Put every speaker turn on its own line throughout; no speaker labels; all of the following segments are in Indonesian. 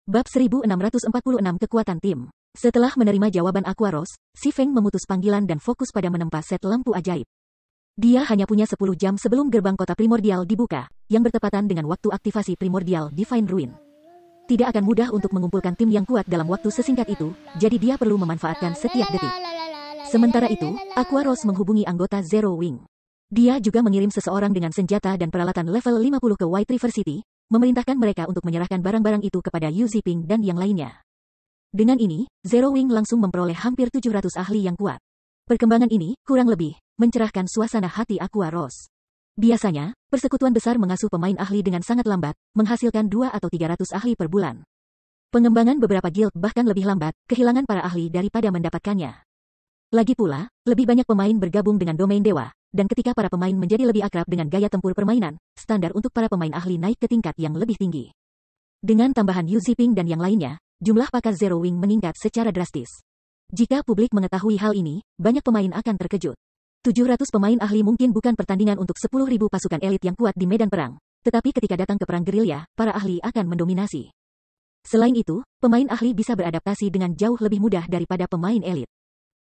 Bab 1646 Kekuatan Tim. Setelah menerima jawaban Aquaros, si Feng memutus panggilan dan fokus pada menempa set lampu ajaib. Dia hanya punya 10 jam sebelum gerbang kota primordial dibuka, yang bertepatan dengan waktu aktivasi primordial Divine Ruin. Tidak akan mudah untuk mengumpulkan tim yang kuat dalam waktu sesingkat itu, jadi dia perlu memanfaatkan setiap detik. Sementara itu, Aquaros menghubungi anggota Zero Wing. Dia juga mengirim seseorang dengan senjata dan peralatan level 50 ke White River City, memerintahkan mereka untuk menyerahkan barang-barang itu kepada Yu Ziping dan yang lainnya. Dengan ini, Zero Wing langsung memperoleh hampir 700 ahli yang kuat. Perkembangan ini, kurang lebih, mencerahkan suasana hati Aquaros. Biasanya, persekutuan besar mengasuh pemain ahli dengan sangat lambat, menghasilkan 2 atau 300 ahli per bulan. Pengembangan beberapa guild bahkan lebih lambat, kehilangan para ahli daripada mendapatkannya. Lagi pula, lebih banyak pemain bergabung dengan domain dewa, dan ketika para pemain menjadi lebih akrab dengan gaya tempur permainan, standar untuk para pemain ahli naik ke tingkat yang lebih tinggi. Dengan tambahan Yu Ziping dan yang lainnya, jumlah pakar Zero Wing meningkat secara drastis. Jika publik mengetahui hal ini, banyak pemain akan terkejut. 700 pemain ahli mungkin bukan pertandingan untuk 10.000 pasukan elit yang kuat di medan perang, tetapi ketika datang ke perang gerilya, para ahli akan mendominasi. Selain itu, pemain ahli bisa beradaptasi dengan jauh lebih mudah daripada pemain elit.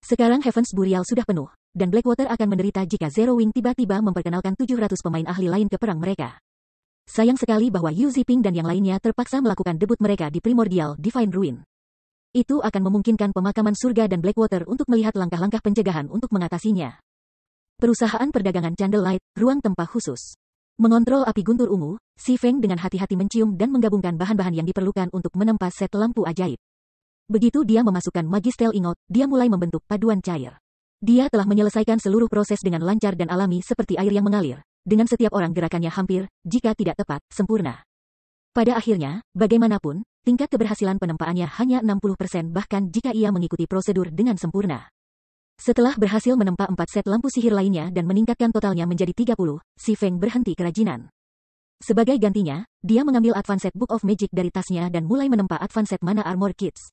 Sekarang Heaven's Burial sudah penuh, dan Blackwater akan menderita jika Zero Wing tiba-tiba memperkenalkan 700 pemain ahli lain ke perang mereka. Sayang sekali bahwa Yu Ziping dan yang lainnya terpaksa melakukan debut mereka di Primordial Divine Ruin. Itu akan memungkinkan pemakaman surga dan Blackwater untuk melihat langkah-langkah pencegahan untuk mengatasinya. Perusahaan perdagangan Candlelight, ruang tempat khusus. Mengontrol api guntur ungu, si Feng dengan hati-hati mencium dan menggabungkan bahan-bahan yang diperlukan untuk menempa set lampu ajaib. Begitu dia memasukkan Magistel Ingot, dia mulai membentuk paduan cair. Dia telah menyelesaikan seluruh proses dengan lancar dan alami seperti air yang mengalir, dengan setiap orang gerakannya hampir, jika tidak tepat, sempurna. Pada akhirnya, bagaimanapun, tingkat keberhasilan penempaannya hanya 60% bahkan jika ia mengikuti prosedur dengan sempurna. Setelah berhasil menempa 4 set lampu sihir lainnya dan meningkatkan totalnya menjadi 30, si Feng berhenti kerajinan. Sebagai gantinya, dia mengambil Advanced Book of Magic dari tasnya dan mulai menempa Advanced Mana Armor Kits.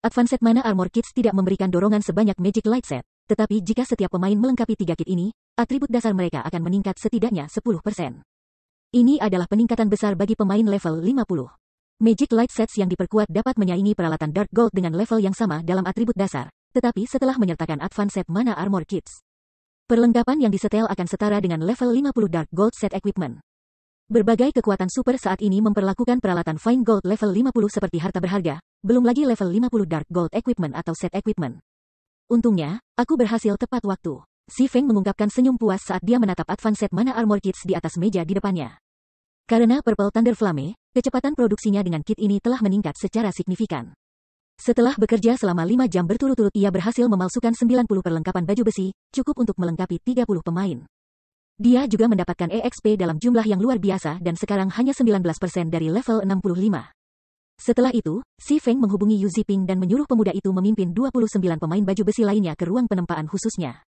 Advanced Mana Armor Kits tidak memberikan dorongan sebanyak Magic Light Set, tetapi jika setiap pemain melengkapi 3 kit ini, atribut dasar mereka akan meningkat setidaknya 10%. Ini adalah peningkatan besar bagi pemain level 50. Magic Light Sets yang diperkuat dapat menyaingi peralatan Dark Gold dengan level yang sama dalam atribut dasar, tetapi setelah menyertakan Advanced Mana Armor Kits, perlengkapan yang disetel akan setara dengan level 50 Dark Gold Set Equipment. Berbagai kekuatan super saat ini memperlakukan peralatan Fine Gold level 50 seperti harta berharga, belum lagi level 50 Dark Gold Equipment atau Set Equipment. Untungnya, aku berhasil tepat waktu. Si Feng mengungkapkan senyum puas saat dia menatap Advanced Mana Armor Kits di atas meja di depannya. Karena Purple Thunder Flame, kecepatan produksinya dengan kit ini telah meningkat secara signifikan. Setelah bekerja selama 5 jam berturut-turut ia berhasil memalsukan 90 perlengkapan baju besi, cukup untuk melengkapi 30 pemain. Dia juga mendapatkan EXP dalam jumlah yang luar biasa dan sekarang hanya 19% dari level 65. Setelah itu, si Feng menghubungi Yu Ziping dan menyuruh pemuda itu memimpin 29 pemain baju besi lainnya ke ruang penempaan khususnya.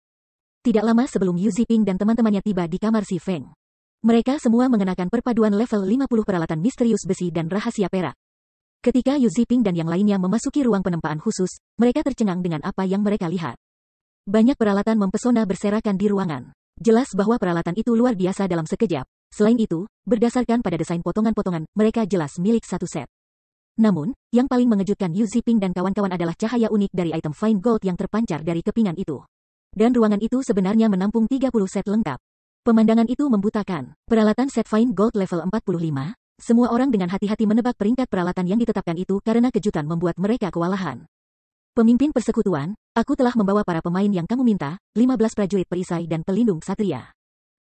Tidak lama sebelum Yu Ziping dan teman-temannya tiba di kamar si Feng. Mereka semua mengenakan perpaduan level 50 peralatan misterius besi dan rahasia perak. Ketika Yu Ziping dan yang lainnya memasuki ruang penempaan khusus, mereka tercengang dengan apa yang mereka lihat. Banyak peralatan mempesona berserakan di ruangan. Jelas bahwa peralatan itu luar biasa dalam sekejap. Selain itu, berdasarkan pada desain potongan-potongan, mereka jelas milik satu set. Namun, yang paling mengejutkan Yu Ziping dan kawan-kawan adalah cahaya unik dari item Fine Gold yang terpancar dari kepingan itu. Dan ruangan itu sebenarnya menampung 30 set lengkap. Pemandangan itu membutakan. Peralatan set Fine Gold level 45, semua orang dengan hati-hati menebak peringkat peralatan yang ditetapkan itu karena kejutan membuat mereka kewalahan. Pemimpin persekutuan, aku telah membawa para pemain yang kamu minta, 15 prajurit perisai dan pelindung satria.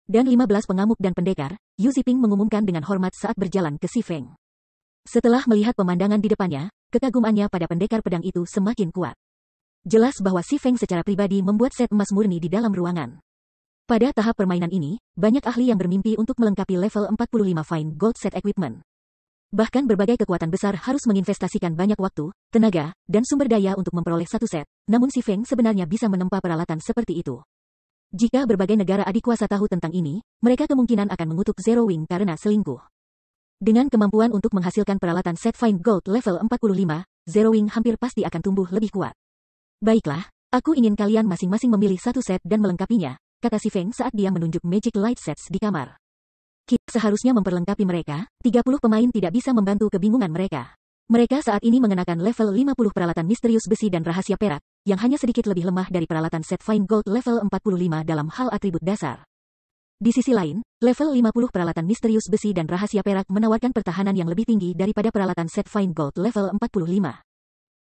Dan 15 pengamuk dan pendekar, Yu Ziping mengumumkan dengan hormat saat berjalan ke si Feng. Setelah melihat pemandangan di depannya, kekagumannya pada pendekar pedang itu semakin kuat. Jelas bahwa si Feng secara pribadi membuat set emas murni di dalam ruangan. Pada tahap permainan ini, banyak ahli yang bermimpi untuk melengkapi level 45 Fine Gold Set Equipment. Bahkan berbagai kekuatan besar harus menginvestasikan banyak waktu, tenaga, dan sumber daya untuk memperoleh satu set, namun si Feng sebenarnya bisa menempa peralatan seperti itu. Jika berbagai negara adikuasa tahu tentang ini, mereka kemungkinan akan mengutuk Zero Wing karena selingkuh. Dengan kemampuan untuk menghasilkan peralatan set Fine Gold level 45, Zero Wing hampir pasti akan tumbuh lebih kuat. Baiklah, aku ingin kalian masing-masing memilih satu set dan melengkapinya, kata si Feng saat dia menunjuk Magic Light Sets di kamar. Kita seharusnya memperlengkapi mereka, 30 pemain tidak bisa membantu kebingungan mereka. Mereka saat ini mengenakan level 50 peralatan misterius besi dan rahasia perak, yang hanya sedikit lebih lemah dari peralatan set Fine Gold level 45 dalam hal atribut dasar. Di sisi lain, level 50 peralatan misterius besi dan rahasia perak menawarkan pertahanan yang lebih tinggi daripada peralatan set Fine Gold level 45.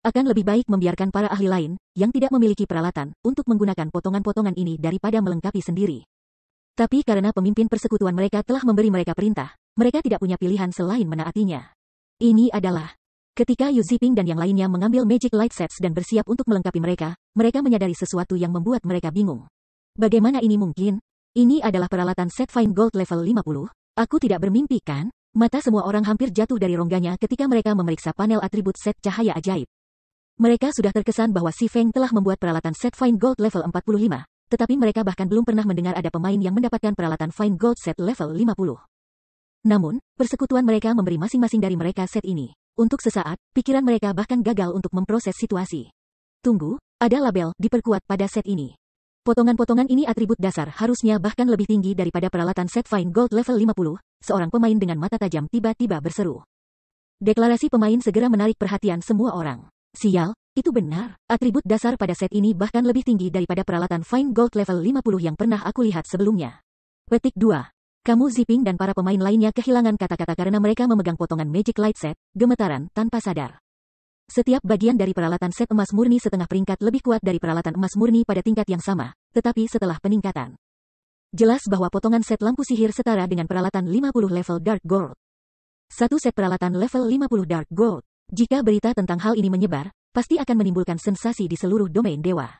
Akan lebih baik membiarkan para ahli lain, yang tidak memiliki peralatan, untuk menggunakan potongan-potongan ini daripada melengkapi sendiri. Tapi karena pemimpin persekutuan mereka telah memberi mereka perintah, mereka tidak punya pilihan selain menaatinya. Ini adalah ketika Yu Ziping dan yang lainnya mengambil Magic Light Sets dan bersiap untuk melengkapi mereka, mereka menyadari sesuatu yang membuat mereka bingung. Bagaimana ini mungkin? Ini adalah peralatan set Fine Gold level 50. Aku tidak bermimpi kan? Mata semua orang hampir jatuh dari rongganya ketika mereka memeriksa panel atribut set cahaya ajaib. Mereka sudah terkesan bahwa Si Feng telah membuat peralatan set Fine Gold level 45, tetapi mereka bahkan belum pernah mendengar ada pemain yang mendapatkan peralatan Fine Gold set level 50. Namun, persekutuan mereka memberi masing-masing dari mereka set ini. Untuk sesaat, pikiran mereka bahkan gagal untuk memproses situasi. Tunggu, ada label diperkuat pada set ini. Potongan-potongan ini atribut dasar harusnya bahkan lebih tinggi daripada peralatan set Fine Gold level 50, seorang pemain dengan mata tajam tiba-tiba berseru. Deklarasi pemain segera menarik perhatian semua orang. Sial, itu benar, atribut dasar pada set ini bahkan lebih tinggi daripada peralatan Fine Gold level 50 yang pernah aku lihat sebelumnya. Petik 2. Kamu Ziping dan para pemain lainnya kehilangan kata-kata karena mereka memegang potongan Magic Light Set, gemetaran, tanpa sadar. Setiap bagian dari peralatan set emas murni setengah peringkat lebih kuat dari peralatan emas murni pada tingkat yang sama, tetapi setelah peningkatan. Jelas bahwa potongan set lampu sihir setara dengan peralatan 50 level Dark Gold. Satu set peralatan level 50 Dark Gold. Jika berita tentang hal ini menyebar, pasti akan menimbulkan sensasi di seluruh domain dewa.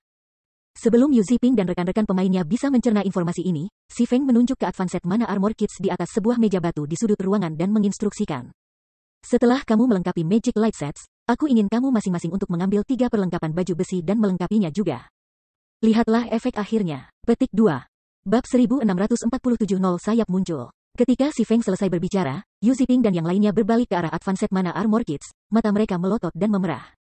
Sebelum Yu Ziping dan rekan-rekan pemainnya bisa mencerna informasi ini, Si Feng menunjuk ke Advanced Mana Armor Kits di atas sebuah meja batu di sudut ruangan dan menginstruksikan. Setelah kamu melengkapi Magic Light Sets, aku ingin kamu masing-masing untuk mengambil 3 perlengkapan baju besi dan melengkapinya juga. Lihatlah efek akhirnya. Petik 2. Bab 1647 0 sayap muncul. Ketika Si Feng selesai berbicara, Yu Ziping dan yang lainnya berbalik ke arah Advanced Mana Armor Kits, mata mereka melotot dan memerah.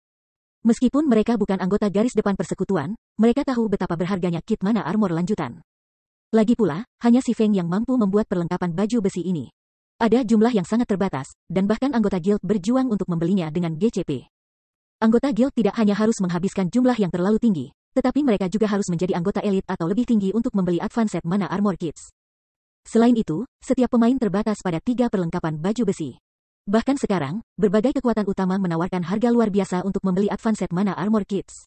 Meskipun mereka bukan anggota garis depan persekutuan, mereka tahu betapa berharganya kit mana armor lanjutan. Lagi pula, hanya Si Feng yang mampu membuat perlengkapan baju besi ini. Ada jumlah yang sangat terbatas, dan bahkan anggota guild berjuang untuk membelinya dengan GCP. Anggota guild tidak hanya harus menghabiskan jumlah yang terlalu tinggi, tetapi mereka juga harus menjadi anggota elit atau lebih tinggi untuk membeli Advanced Mana Armor Kits. Selain itu, setiap pemain terbatas pada 3 perlengkapan baju besi. Bahkan sekarang, berbagai kekuatan utama menawarkan harga luar biasa untuk membeli Advanced Mana Armor Kits.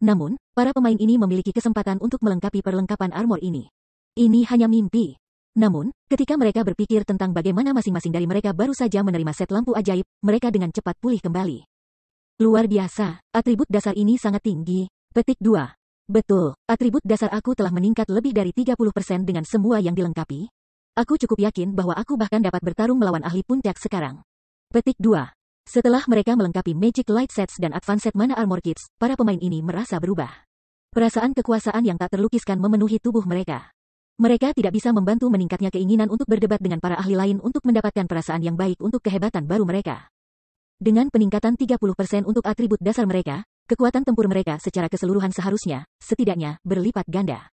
Namun, para pemain ini memiliki kesempatan untuk melengkapi perlengkapan armor ini. Ini hanya mimpi. Namun, ketika mereka berpikir tentang bagaimana masing-masing dari mereka baru saja menerima set lampu ajaib, mereka dengan cepat pulih kembali. Luar biasa, atribut dasar ini sangat tinggi. Petik 2. Betul, atribut dasar aku telah meningkat lebih dari 30% dengan semua yang dilengkapi. Aku cukup yakin bahwa aku bahkan dapat bertarung melawan ahli puncak sekarang. Petik 2. Setelah mereka melengkapi Magic Light Sets dan Advanced Mana Armor Kits, para pemain ini merasa berubah. Perasaan kekuasaan yang tak terlukiskan memenuhi tubuh mereka. Mereka tidak bisa membantu meningkatnya keinginan untuk berdebat dengan para ahli lain untuk mendapatkan perasaan yang baik untuk kehebatan baru mereka. Dengan peningkatan 30% untuk atribut dasar mereka, kekuatan tempur mereka secara keseluruhan seharusnya, setidaknya, berlipat ganda.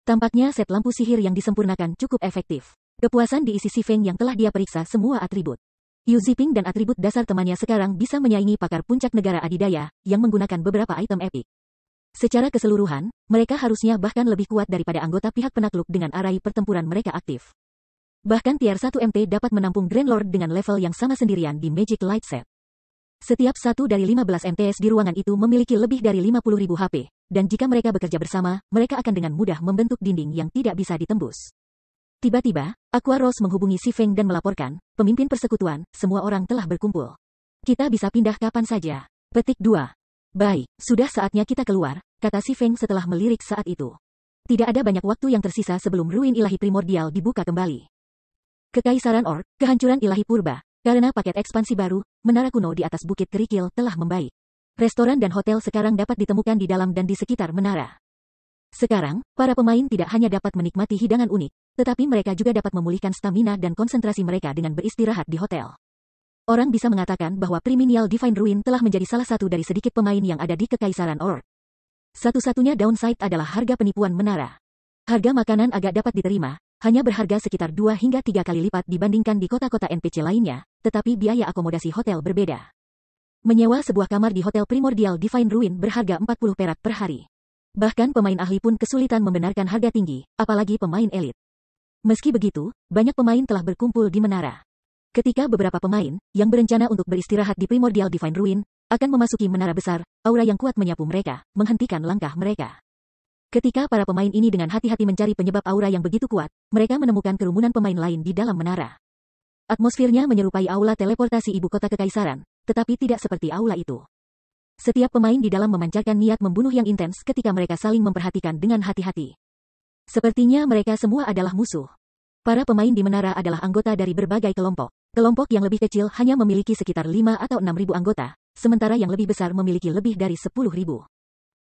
Tampaknya set lampu sihir yang disempurnakan cukup efektif. Kepuasan diisi Si Feng yang telah dia periksa semua atribut. Yu Ziping dan atribut dasar temannya sekarang bisa menyaingi pakar puncak negara adidaya, yang menggunakan beberapa item epik. Secara keseluruhan, mereka harusnya bahkan lebih kuat daripada anggota pihak penakluk dengan arai pertempuran mereka aktif. Bahkan tier 1 MT dapat menampung Grand Lord dengan level yang sama sendirian di Magic Light Set. Setiap satu dari 15 MTS di ruangan itu memiliki lebih dari 50.000 HP, dan jika mereka bekerja bersama, mereka akan dengan mudah membentuk dinding yang tidak bisa ditembus. Tiba-tiba, Aqua Rose menghubungi Si Feng dan melaporkan, pemimpin persekutuan, semua orang telah berkumpul. Kita bisa pindah kapan saja. Petik 2. Baik, sudah saatnya kita keluar, kata Si Feng setelah melirik saat itu. Tidak ada banyak waktu yang tersisa sebelum ruin ilahi primordial dibuka kembali. Kekaisaran Orc, kehancuran ilahi purba. Karena paket ekspansi baru, menara kuno di atas Bukit Kerikil telah membaik. Restoran dan hotel sekarang dapat ditemukan di dalam dan di sekitar menara. Sekarang, para pemain tidak hanya dapat menikmati hidangan unik, tetapi mereka juga dapat memulihkan stamina dan konsentrasi mereka dengan beristirahat di hotel. Orang bisa mengatakan bahwa Priminial Divine Ruin telah menjadi salah satu dari sedikit pemain yang ada di Kekaisaran Orc. Satu-satunya downside adalah harga penipuan menara. Harga makanan agak dapat diterima, hanya berharga sekitar 2 hingga 3 kali lipat dibandingkan di kota-kota NPC lainnya, tetapi biaya akomodasi hotel berbeda. Menyewa sebuah kamar di Hotel Primordial Divine Ruin berharga 40 perak per hari. Bahkan pemain ahli pun kesulitan membenarkan harga tinggi, apalagi pemain elit. Meski begitu, banyak pemain telah berkumpul di menara. Ketika beberapa pemain, yang berencana untuk beristirahat di Primordial Divine Ruin, akan memasuki menara besar, aura yang kuat menyapu mereka, menghentikan langkah mereka. Ketika para pemain ini dengan hati-hati mencari penyebab aura yang begitu kuat, mereka menemukan kerumunan pemain lain di dalam menara. Atmosfernya menyerupai aula teleportasi ibu kota kekaisaran, tetapi tidak seperti aula itu. Setiap pemain di dalam memancarkan niat membunuh yang intens ketika mereka saling memperhatikan dengan hati-hati. Sepertinya mereka semua adalah musuh. Para pemain di menara adalah anggota dari berbagai kelompok. Kelompok yang lebih kecil hanya memiliki sekitar 5 atau 6.000 anggota, sementara yang lebih besar memiliki lebih dari 10.000.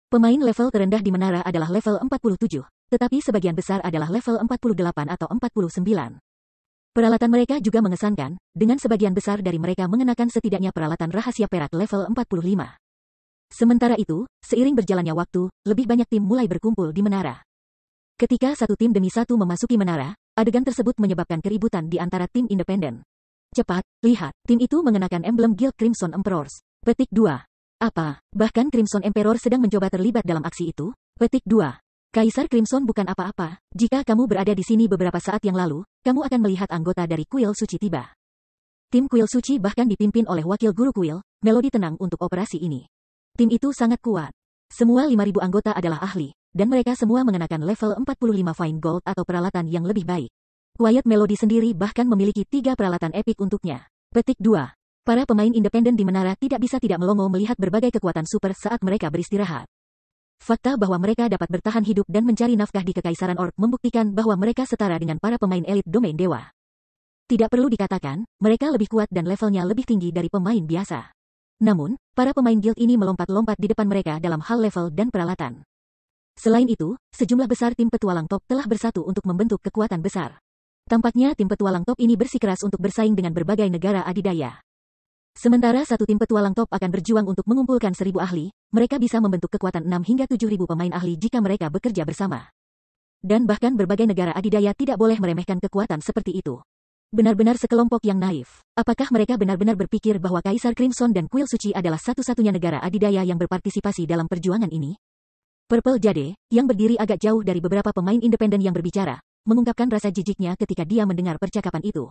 Pemain level terendah di menara adalah level 47, tetapi sebagian besar adalah level 48 atau 49. Peralatan mereka juga mengesankan, dengan sebagian besar dari mereka mengenakan setidaknya peralatan rahasia perak level 45. Sementara itu, seiring berjalannya waktu, lebih banyak tim mulai berkumpul di menara. Ketika satu tim demi satu memasuki menara, adegan tersebut menyebabkan keributan di antara tim independen. Cepat, lihat, tim itu mengenakan emblem Guild Crimson Emperors. Petik 2. Apa, bahkan Crimson Emperor sedang mencoba terlibat dalam aksi itu? Petik 2. Kaisar Crimson bukan apa-apa. Jika kamu berada di sini beberapa saat yang lalu, kamu akan melihat anggota dari Kuil Suci tiba. Tim Kuil Suci bahkan dipimpin oleh wakil guru Kuil, Melody tenang untuk operasi ini. Tim itu sangat kuat. Semua 5.000 anggota adalah ahli, dan mereka semua mengenakan level 45 Fine Gold atau peralatan yang lebih baik. Quiet Melody sendiri bahkan memiliki 3 peralatan epik untuknya. Petik 2. Para pemain independen di menara tidak bisa tidak melongo melihat berbagai kekuatan super saat mereka beristirahat. Fakta bahwa mereka dapat bertahan hidup dan mencari nafkah di Kekaisaran Orc membuktikan bahwa mereka setara dengan para pemain elit domain dewa. Tidak perlu dikatakan, mereka lebih kuat dan levelnya lebih tinggi dari pemain biasa. Namun, para pemain guild ini melompat-lompat di depan mereka dalam hal level dan peralatan. Selain itu, sejumlah besar tim petualang top telah bersatu untuk membentuk kekuatan besar. Tampaknya tim petualang top ini bersikeras untuk bersaing dengan berbagai negara adidaya. Sementara satu tim petualang top akan berjuang untuk mengumpulkan 1.000 ahli, mereka bisa membentuk kekuatan 6 hingga 7.000 pemain ahli jika mereka bekerja bersama. Dan bahkan berbagai negara adidaya tidak boleh meremehkan kekuatan seperti itu. Benar-benar sekelompok yang naif. Apakah mereka benar-benar berpikir bahwa Kaisar Crimson dan Kuil Suci adalah satu-satunya negara adidaya yang berpartisipasi dalam perjuangan ini? Purple Jade, yang berdiri agak jauh dari beberapa pemain independen yang berbicara, mengungkapkan rasa jijiknya ketika dia mendengar percakapan itu.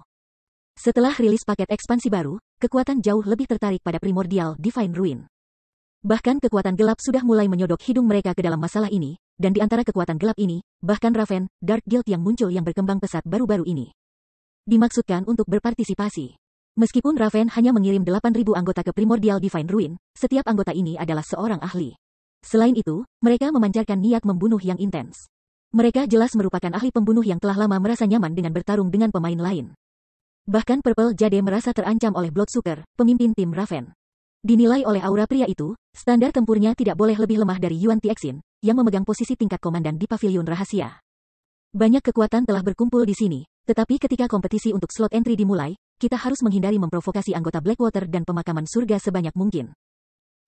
Setelah rilis paket ekspansi baru, kekuatan jauh lebih tertarik pada Primordial Divine Ruin. Bahkan kekuatan gelap sudah mulai menyodok hidung mereka ke dalam masalah ini, dan di antara kekuatan gelap ini, bahkan Raven, Dark Guild yang muncul yang berkembang pesat baru-baru ini. Dimaksudkan untuk berpartisipasi. Meskipun Raven hanya mengirim 8.000 anggota ke Primordial Divine Ruin, setiap anggota ini adalah seorang ahli. Selain itu, mereka memancarkan niat membunuh yang intens. Mereka jelas merupakan ahli pembunuh yang telah lama merasa nyaman dengan bertarung dengan pemain lain. Bahkan Purple Jade merasa terancam oleh Bloodsucker, pemimpin tim Raven. Dinilai oleh aura pria itu, standar tempurnya tidak boleh lebih lemah dari Yuan Tixin, yang memegang posisi tingkat komandan di pavilion rahasia. Banyak kekuatan telah berkumpul di sini, tetapi ketika kompetisi untuk slot entry dimulai, kita harus menghindari memprovokasi anggota Blackwater dan pemakaman surga sebanyak mungkin.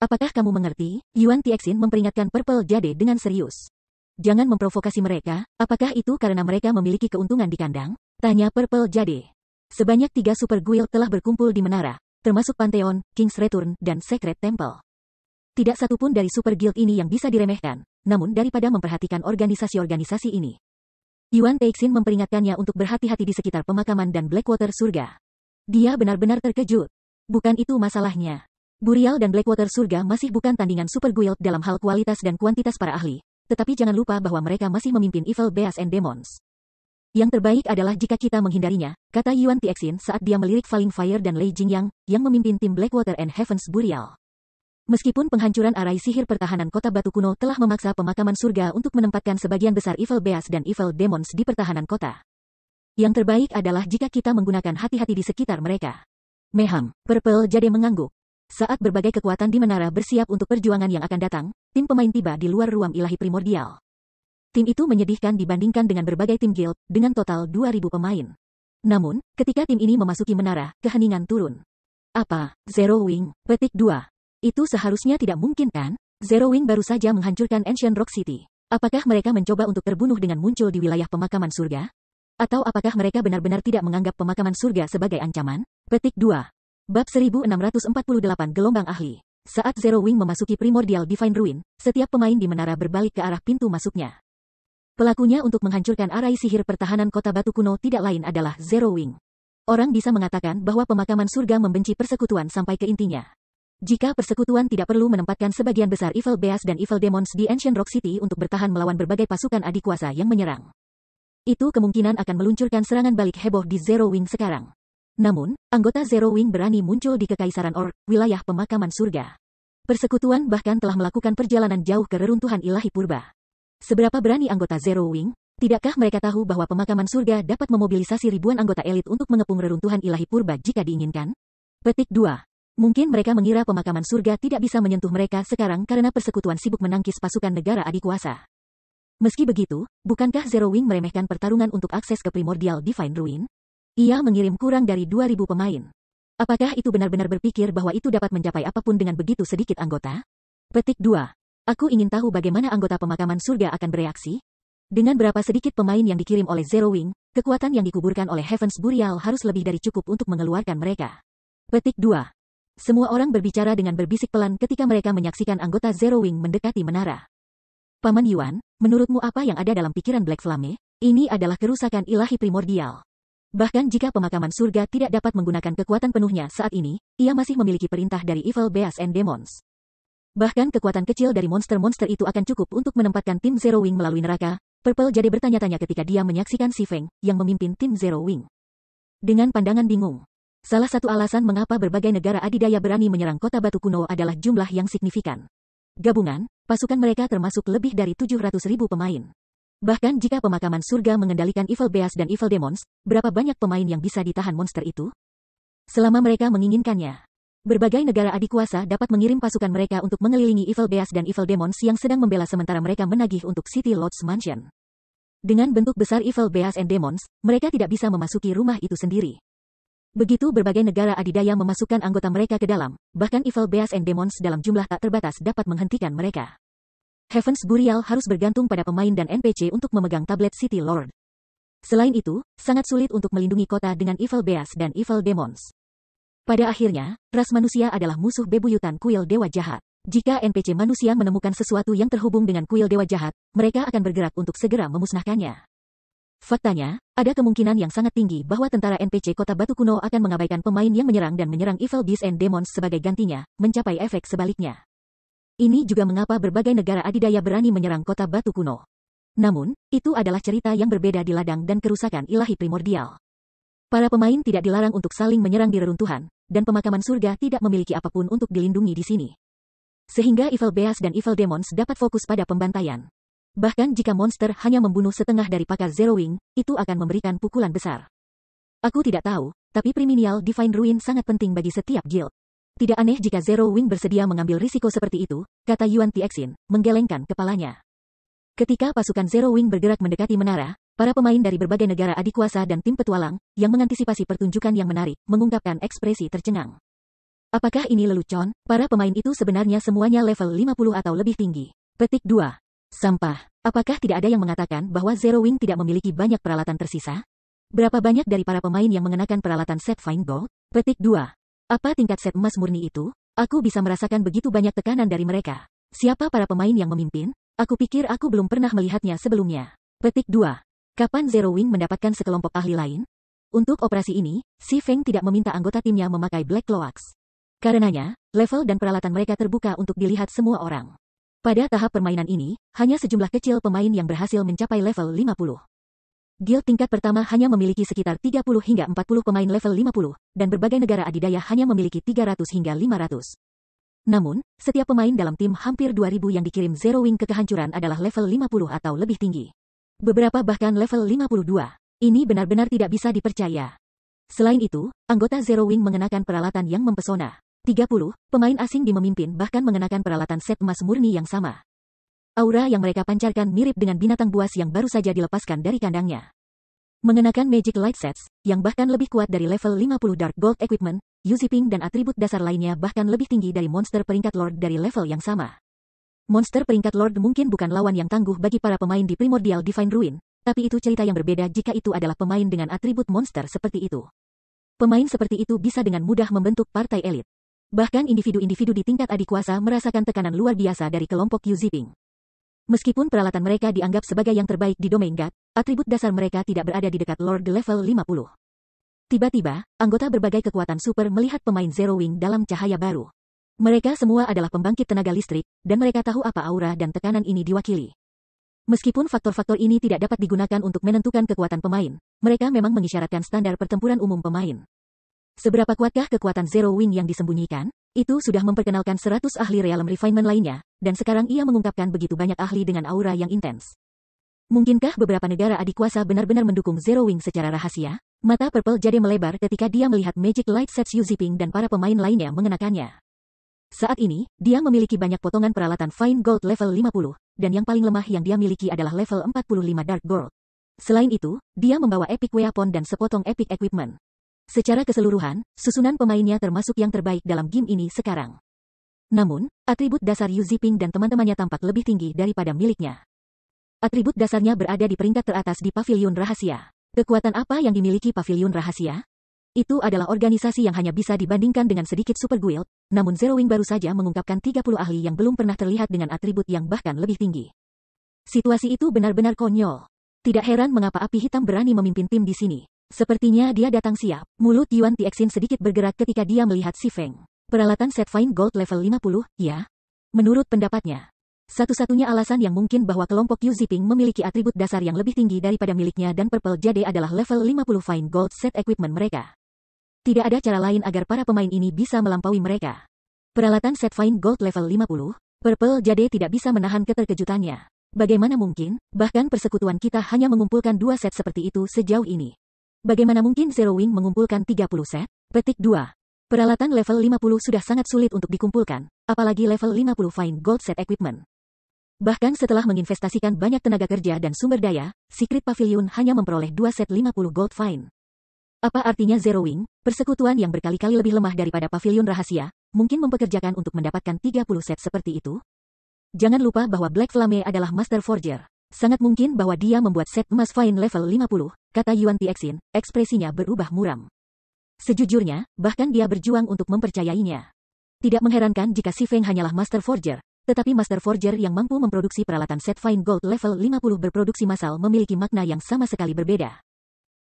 Apakah kamu mengerti? Yuan Tixin memperingatkan Purple Jade dengan serius. Jangan memprovokasi mereka, apakah itu karena mereka memiliki keuntungan di kandang? Tanya Purple Jade. Sebanyak 3 super guild telah berkumpul di menara, termasuk Pantheon, King's Return, dan Secret Temple. Tidak satupun dari super guild ini yang bisa diremehkan, namun daripada memperhatikan organisasi-organisasi ini, Yuan Tixin memperingatkannya untuk berhati-hati di sekitar pemakaman dan Blackwater Surga. Dia benar-benar terkejut. Bukan itu masalahnya. Burial dan Blackwater Surga masih bukan tandingan super guild dalam hal kualitas dan kuantitas para ahli, tetapi jangan lupa bahwa mereka masih memimpin Evil Beasts and Demons. Yang terbaik adalah jika kita menghindarinya, kata Yuan Tixin saat dia melirik Falling Fire dan Lei Jingyang, yang memimpin tim Blackwater and Heaven's Burial. Meskipun penghancuran arai sihir pertahanan kota batu kuno telah memaksa pemakaman surga untuk menempatkan sebagian besar Evil Beasts dan Evil Demons di pertahanan kota. Yang terbaik adalah jika kita menggunakan hati-hati di sekitar mereka. Meham, Purple Jade mengangguk. Saat berbagai kekuatan di menara bersiap untuk perjuangan yang akan datang, tim pemain tiba di luar ruang ilahi primordial. Tim itu menyedihkan dibandingkan dengan berbagai tim guild, dengan total 2.000 pemain. Namun, ketika tim ini memasuki menara, keheningan turun. Apa? Zero Wing? Petik 2. Itu seharusnya tidak mungkin kan? Zero Wing baru saja menghancurkan Ancient Rock City. Apakah mereka mencoba untuk terbunuh dengan muncul di wilayah pemakaman surga? Atau apakah mereka benar-benar tidak menganggap pemakaman surga sebagai ancaman? Petik 2. Bab 1648 Gelombang Ahli. Saat Zero Wing memasuki Primordial Divine Ruin, setiap pemain di menara berbalik ke arah pintu masuknya. Pelakunya untuk menghancurkan arai sihir pertahanan kota batu kuno tidak lain adalah Zero Wing. Orang bisa mengatakan bahwa pemakaman surga membenci persekutuan sampai ke intinya. Jika persekutuan tidak perlu menempatkan sebagian besar Evil Beasts dan Evil Demons di Ancient Rock City untuk bertahan melawan berbagai pasukan adikuasa yang menyerang, itu kemungkinan akan meluncurkan serangan balik heboh di Zero Wing sekarang. Namun, anggota Zero Wing berani muncul di Kekaisaran Orc, wilayah pemakaman surga. Persekutuan bahkan telah melakukan perjalanan jauh ke reruntuhan ilahi purba. Seberapa berani anggota Zero Wing? Tidakkah mereka tahu bahwa pemakaman surga dapat memobilisasi ribuan anggota elit untuk mengepung reruntuhan ilahi purba jika diinginkan? Petik 2. Mungkin mereka mengira pemakaman surga tidak bisa menyentuh mereka sekarang karena persekutuan sibuk menangkis pasukan negara adikuasa. Meski begitu, bukankah Zero Wing meremehkan pertarungan untuk akses ke Primordial Divine Ruin? Ia mengirim kurang dari 2.000 pemain. Apakah itu benar-benar berpikir bahwa itu dapat mencapai apapun dengan begitu sedikit anggota? Petik 2. Aku ingin tahu bagaimana anggota pemakaman surga akan bereaksi. Dengan berapa sedikit pemain yang dikirim oleh Zero Wing, kekuatan yang dikuburkan oleh Heavens Burial harus lebih dari cukup untuk mengeluarkan mereka. Petik 2. Semua orang berbicara dengan berbisik pelan ketika mereka menyaksikan anggota Zero Wing mendekati menara. Paman Yuan, menurutmu apa yang ada dalam pikiran Black Flame? Ini adalah kerusakan ilahi primordial. Bahkan jika pemakaman surga tidak dapat menggunakan kekuatan penuhnya saat ini, ia masih memiliki perintah dari Evil Beasts and Demons. Bahkan kekuatan kecil dari monster-monster itu akan cukup untuk menempatkan tim Zero Wing melalui neraka. Purple jadi bertanya-tanya ketika dia menyaksikan Si Feng, yang memimpin tim Zero Wing. Dengan pandangan bingung. Salah satu alasan mengapa berbagai negara adidaya berani menyerang kota batu kuno adalah jumlah yang signifikan. Gabungan, pasukan mereka termasuk lebih dari 700.000 pemain. Bahkan jika pemakaman surga mengendalikan Evil Beasts dan Evil Demons, berapa banyak pemain yang bisa ditahan monster itu? Selama mereka menginginkannya. Berbagai negara adikuasa dapat mengirim pasukan mereka untuk mengelilingi Evil Beasts dan Evil Demons yang sedang membela sementara mereka menagih untuk City Lord's Mansion. Dengan bentuk besar Evil Beasts and Demons, mereka tidak bisa memasuki rumah itu sendiri. Begitu berbagai negara adidaya memasukkan anggota mereka ke dalam, bahkan Evil Beasts and Demons dalam jumlah tak terbatas dapat menghentikan mereka. Heavens Burial harus bergantung pada pemain dan NPC untuk memegang tablet City Lord. Selain itu, sangat sulit untuk melindungi kota dengan Evil Beasts dan Evil Demons. Pada akhirnya, ras manusia adalah musuh bebuyutan kuil dewa jahat. Jika NPC manusia menemukan sesuatu yang terhubung dengan kuil dewa jahat, mereka akan bergerak untuk segera memusnahkannya. Faktanya, ada kemungkinan yang sangat tinggi bahwa tentara NPC kota batu kuno akan mengabaikan pemain yang menyerang dan menyerang Evil Beasts and Demons sebagai gantinya, mencapai efek sebaliknya. Ini juga mengapa berbagai negara adidaya berani menyerang kota batu kuno. Namun, itu adalah cerita yang berbeda di ladang dan kerusakan ilahi primordial. Para pemain tidak dilarang untuk saling menyerang di reruntuhan, dan pemakaman surga tidak memiliki apapun untuk dilindungi di sini. Sehingga Evil Beasts dan Evil Demons dapat fokus pada pembantaian. Bahkan jika monster hanya membunuh setengah dari pakar Zero Wing, itu akan memberikan pukulan besar. Aku tidak tahu, tapi Primordial Divine Ruin sangat penting bagi setiap guild. Tidak aneh jika Zero Wing bersedia mengambil risiko seperti itu, kata Yuan Tixin, menggelengkan kepalanya. Ketika pasukan Zero Wing bergerak mendekati menara, para pemain dari berbagai negara adikuasa dan tim petualang, yang mengantisipasi pertunjukan yang menarik, mengungkapkan ekspresi tercengang. Apakah ini lelucon? Para pemain itu sebenarnya semuanya level 50 atau lebih tinggi. Petik 2. Sampah. Apakah tidak ada yang mengatakan bahwa Zero Wing tidak memiliki banyak peralatan tersisa? Berapa banyak dari para pemain yang mengenakan peralatan set Fine Gold? Petik 2. Apa tingkat set emas murni itu? Aku bisa merasakan begitu banyak tekanan dari mereka. Siapa para pemain yang memimpin? Aku pikir aku belum pernah melihatnya sebelumnya. Petik 2. Kapan Zero Wing mendapatkan sekelompok ahli lain? Untuk operasi ini, Si Feng tidak meminta anggota timnya memakai Black Cloaks. Karenanya, level dan peralatan mereka terbuka untuk dilihat semua orang. Pada tahap permainan ini, hanya sejumlah kecil pemain yang berhasil mencapai level 50. Guild tingkat pertama hanya memiliki sekitar 30 hingga 40 pemain level 50, dan berbagai negara adidaya hanya memiliki 300 hingga 500. Namun, setiap pemain dalam tim hampir 2000 yang dikirim Zero Wing ke kehancuran adalah level 50 atau lebih tinggi. Beberapa bahkan level 52. Ini benar-benar tidak bisa dipercaya. Selain itu, anggota Zero Wing mengenakan peralatan yang mempesona. 30 pemain asing dimemimpin bahkan mengenakan peralatan set emas murni yang sama. Aura yang mereka pancarkan mirip dengan binatang buas yang baru saja dilepaskan dari kandangnya. Mengenakan Magic Light Sets, yang bahkan lebih kuat dari level 50 Dark Gold Equipment, Usiping dan atribut dasar lainnya bahkan lebih tinggi dari monster peringkat Lord dari level yang sama. Monster peringkat Lord mungkin bukan lawan yang tangguh bagi para pemain di Primordial Divine Ruin, tapi itu cerita yang berbeda jika itu adalah pemain dengan atribut monster seperti itu. Pemain seperti itu bisa dengan mudah membentuk partai elit. Bahkan individu-individu di tingkat adikuasa merasakan tekanan luar biasa dari kelompok Yu Ziping. Meskipun peralatan mereka dianggap sebagai yang terbaik di domain God, atribut dasar mereka tidak berada di dekat Lord level 50. Tiba-tiba, anggota berbagai kekuatan super melihat pemain Zero Wing dalam cahaya baru. Mereka semua adalah pembangkit tenaga listrik, dan mereka tahu apa aura dan tekanan ini diwakili. Meskipun faktor-faktor ini tidak dapat digunakan untuk menentukan kekuatan pemain, mereka memang mengisyaratkan standar pertempuran umum pemain. Seberapa kuatkah kekuatan Zero Wing yang disembunyikan? Itu sudah memperkenalkan 100 ahli Realm Refinement lainnya, dan sekarang ia mengungkapkan begitu banyak ahli dengan aura yang intens. Mungkinkah beberapa negara adikuasa benar-benar mendukung Zero Wing secara rahasia? Mata Purple Jade melebar ketika dia melihat Magic Light Sets Yu Ziping dan para pemain lainnya mengenakannya. Saat ini, dia memiliki banyak potongan peralatan Fine Gold level 50, dan yang paling lemah yang dia miliki adalah level 45 Dark Gold. Selain itu, dia membawa Epic Weapon dan sepotong Epic Equipment. Secara keseluruhan, susunan pemainnya termasuk yang terbaik dalam game ini sekarang. Namun, atribut dasar Yu Ziping dan teman-temannya tampak lebih tinggi daripada miliknya. Atribut dasarnya berada di peringkat teratas di Pavilion Rahasia. Kekuatan apa yang dimiliki Pavilion Rahasia? Itu adalah organisasi yang hanya bisa dibandingkan dengan sedikit super guild, namun Zero Wing baru saja mengungkapkan 30 ahli yang belum pernah terlihat dengan atribut yang bahkan lebih tinggi. Situasi itu benar-benar konyol. Tidak heran mengapa api hitam berani memimpin tim di sini. Sepertinya dia datang siap. Mulut Yuan Tixin sedikit bergerak ketika dia melihat Si Feng. Peralatan set Fine Gold level 50, ya? Menurut pendapatnya, satu-satunya alasan yang mungkin bahwa kelompok Yu Ziping memiliki atribut dasar yang lebih tinggi daripada miliknya dan Purple Jade adalah level 50 Fine Gold set equipment mereka. Tidak ada cara lain agar para pemain ini bisa melampaui mereka. Peralatan set Fine Gold level 50, Purple Jade tidak bisa menahan keterkejutannya. Bagaimana mungkin, bahkan persekutuan kita hanya mengumpulkan 2 set seperti itu sejauh ini. Bagaimana mungkin Zero Wing mengumpulkan 30 set? Petik 2. Peralatan level 50 sudah sangat sulit untuk dikumpulkan, apalagi level 50 Fine Gold set equipment. Bahkan setelah menginvestasikan banyak tenaga kerja dan sumber daya, Secret Pavilion hanya memperoleh 2 set 50 Gold Fine. Apa artinya Zero Wing, persekutuan yang berkali-kali lebih lemah daripada Pavilion Rahasia, mungkin mempekerjakan untuk mendapatkan 30 set seperti itu? Jangan lupa bahwa Black Flame adalah Master Forger. Sangat mungkin bahwa dia membuat set emas Fine level 50, kata Yuan Tixin, ekspresinya berubah muram. Sejujurnya, bahkan dia berjuang untuk mempercayainya. Tidak mengherankan jika Si Feng hanyalah Master Forger, tetapi Master Forger yang mampu memproduksi peralatan set Fine Gold level 50 berproduksi massal memiliki makna yang sama sekali berbeda.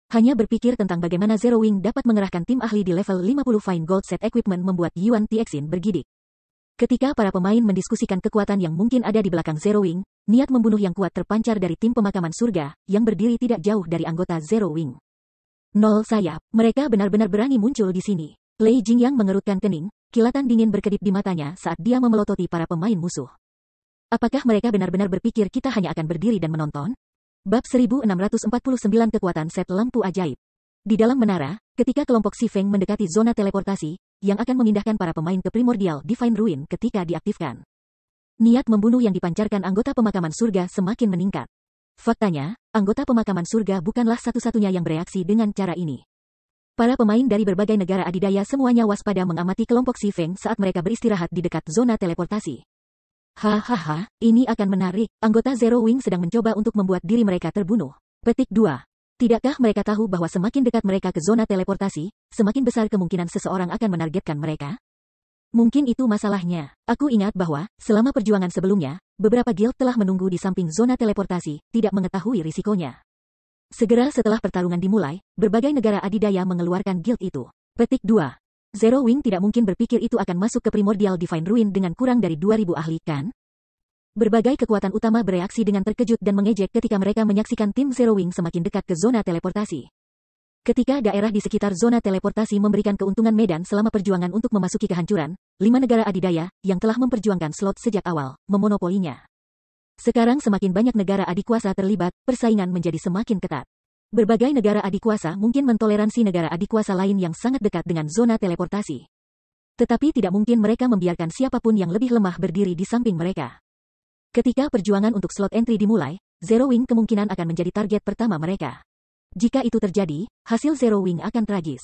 Hanya berpikir tentang bagaimana Zero Wing dapat mengerahkan tim ahli di level 50 Fine Gold set equipment membuat Yuan Tixin bergidik. Ketika para pemain mendiskusikan kekuatan yang mungkin ada di belakang Zero Wing, niat membunuh yang kuat terpancar dari tim pemakaman surga, yang berdiri tidak jauh dari anggota Zero Wing. Nol sayap, mereka benar-benar berani muncul di sini. Lei Jingyang mengerutkan kening, kilatan dingin berkedip di matanya saat dia memelototi para pemain musuh. Apakah mereka benar-benar berpikir kita hanya akan berdiri dan menonton? Bab 1649 Kekuatan Set Lampu Ajaib. Di dalam menara, ketika kelompok Si Feng mendekati zona teleportasi, yang akan memindahkan para pemain ke Primordial Divine Ruin ketika diaktifkan. Niat membunuh yang dipancarkan anggota pemakaman surga semakin meningkat. Faktanya, anggota pemakaman surga bukanlah satu-satunya yang bereaksi dengan cara ini. Para pemain dari berbagai negara adidaya semuanya waspada mengamati kelompok Si Feng saat mereka beristirahat di dekat zona teleportasi. Hahaha, ini akan menarik. Anggota Zero Wing sedang mencoba untuk membuat diri mereka terbunuh. Petik 2. Tidakkah mereka tahu bahwa semakin dekat mereka ke zona teleportasi, semakin besar kemungkinan seseorang akan menargetkan mereka? Mungkin itu masalahnya. Aku ingat bahwa, selama perjuangan sebelumnya, beberapa guild telah menunggu di samping zona teleportasi, tidak mengetahui risikonya. Segera setelah pertarungan dimulai, berbagai negara adidaya mengeluarkan guild itu. Petik 2. Zero Wing tidak mungkin berpikir itu akan masuk ke Primordial Divine Ruin dengan kurang dari 2000 ahli, kan? Berbagai kekuatan utama bereaksi dengan terkejut dan mengejek ketika mereka menyaksikan tim Zero Wing semakin dekat ke zona teleportasi. Ketika daerah di sekitar zona teleportasi memberikan keuntungan medan selama perjuangan untuk memasuki kehancuran, 5 negara adidaya, yang telah memperjuangkan slot sejak awal, memonopolinya. Sekarang semakin banyak negara adikuasa terlibat, persaingan menjadi semakin ketat. Berbagai negara adikuasa mungkin mentoleransi negara adikuasa lain yang sangat dekat dengan zona teleportasi. Tetapi tidak mungkin mereka membiarkan siapapun yang lebih lemah berdiri di samping mereka. Ketika perjuangan untuk slot entry dimulai, Zero Wing kemungkinan akan menjadi target pertama mereka. Jika itu terjadi, hasil Zero Wing akan tragis.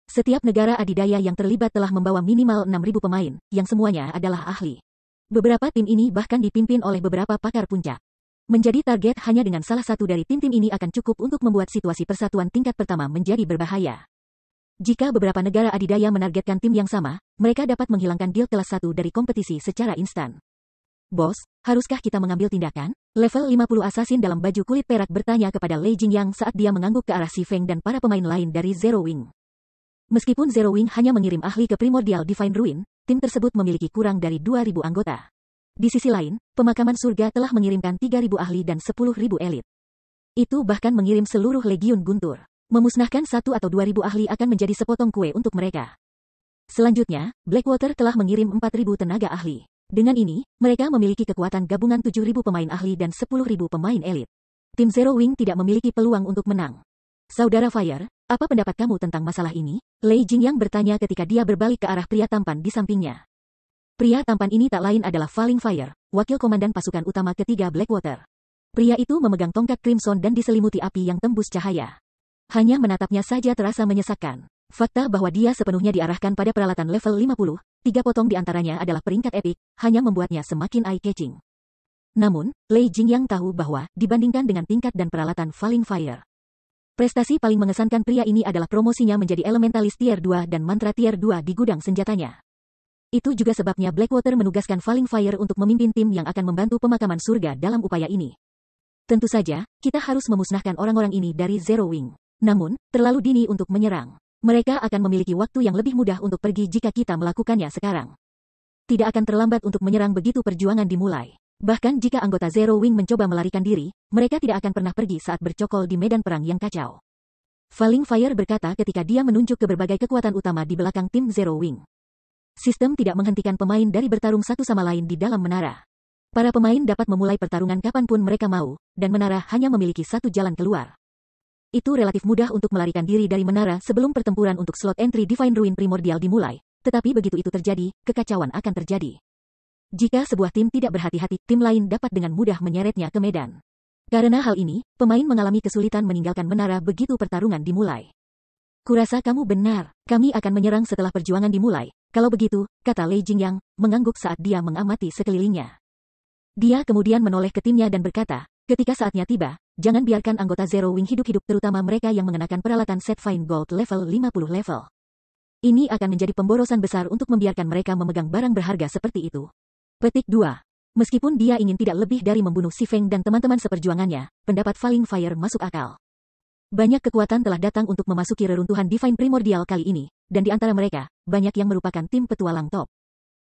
Setiap negara adidaya yang terlibat telah membawa minimal 6.000 pemain, yang semuanya adalah ahli. Beberapa tim ini bahkan dipimpin oleh beberapa pakar puncak. Menjadi target hanya dengan salah satu dari tim-tim ini akan cukup untuk membuat situasi persatuan tingkat pertama menjadi berbahaya. Jika beberapa negara adidaya menargetkan tim yang sama, mereka dapat menghilangkan guild kelas 1 dari kompetisi secara instan. Bos, haruskah kita mengambil tindakan? Level 50 assassin dalam baju kulit perak bertanya kepada Lei Jingyang saat dia mengangguk ke arah Si Feng dan para pemain lain dari Zero Wing. Meskipun Zero Wing hanya mengirim ahli ke Primordial Divine Ruin, tim tersebut memiliki kurang dari 2.000 anggota. Di sisi lain, Pemakaman Surga telah mengirimkan 3.000 ahli dan 10.000 elit. Itu bahkan mengirim seluruh legiun guntur. Memusnahkan 1 atau 2.000 ahli akan menjadi sepotong kue untuk mereka. Selanjutnya, Blackwater telah mengirim 4.000 tenaga ahli. Dengan ini, mereka memiliki kekuatan gabungan 7.000 pemain ahli dan 10.000 pemain elit. Tim Zero Wing tidak memiliki peluang untuk menang. Saudara Fire, apa pendapat kamu tentang masalah ini? Lei Jingyang bertanya ketika dia berbalik ke arah pria tampan di sampingnya. Pria tampan ini tak lain adalah Falling Fire, wakil komandan pasukan utama ketiga Blackwater. Pria itu memegang tongkat Crimson dan diselimuti api yang tembus cahaya. Hanya menatapnya saja terasa menyesakkan. Fakta bahwa dia sepenuhnya diarahkan pada peralatan level 50, 3 potong di antaranya adalah peringkat epik, hanya membuatnya semakin eye-catching. Namun, Lei Jingyang tahu bahwa, dibandingkan dengan tingkat dan peralatan Falling Fire, prestasi paling mengesankan pria ini adalah promosinya menjadi Elementalis Tier 2 dan Mantra Tier 2 di gudang senjatanya. Itu juga sebabnya Blackwater menugaskan Falling Fire untuk memimpin tim yang akan membantu Pemakaman Surga dalam upaya ini. Tentu saja, kita harus memusnahkan orang-orang ini dari Zero Wing. Namun, terlalu dini untuk menyerang. Mereka akan memiliki waktu yang lebih mudah untuk pergi jika kita melakukannya sekarang. Tidak akan terlambat untuk menyerang begitu perjuangan dimulai. Bahkan jika anggota Zero Wing mencoba melarikan diri, mereka tidak akan pernah pergi saat bercokol di medan perang yang kacau. Falling Fire berkata ketika dia menunjuk ke berbagai kekuatan utama di belakang tim Zero Wing. Sistem tidak menghentikan pemain dari bertarung satu sama lain di dalam menara. Para pemain dapat memulai pertarungan kapanpun mereka mau, dan menara hanya memiliki satu jalan keluar. Itu relatif mudah untuk melarikan diri dari menara sebelum pertempuran untuk slot entry Divine Ruin Primordial dimulai, tetapi begitu itu terjadi, kekacauan akan terjadi. Jika sebuah tim tidak berhati-hati, tim lain dapat dengan mudah menyeretnya ke medan. Karena hal ini, pemain mengalami kesulitan meninggalkan menara begitu pertarungan dimulai. Kurasa kamu benar, kami akan menyerang setelah perjuangan dimulai. Kalau begitu, kata Lei Jingyang, mengangguk saat dia mengamati sekelilingnya. Dia kemudian menoleh ke timnya dan berkata, ketika saatnya tiba, jangan biarkan anggota Zero Wing hidup-hidup terutama mereka yang mengenakan peralatan Set Fine Gold level 50 level. Ini akan menjadi pemborosan besar untuk membiarkan mereka memegang barang berharga seperti itu. Petik 2. Meskipun dia ingin tidak lebih dari membunuh Si Feng dan teman-teman seperjuangannya, pendapat Falling Fire masuk akal. Banyak kekuatan telah datang untuk memasuki reruntuhan Divine Primordial kali ini, dan di antara mereka, banyak yang merupakan tim petualang top.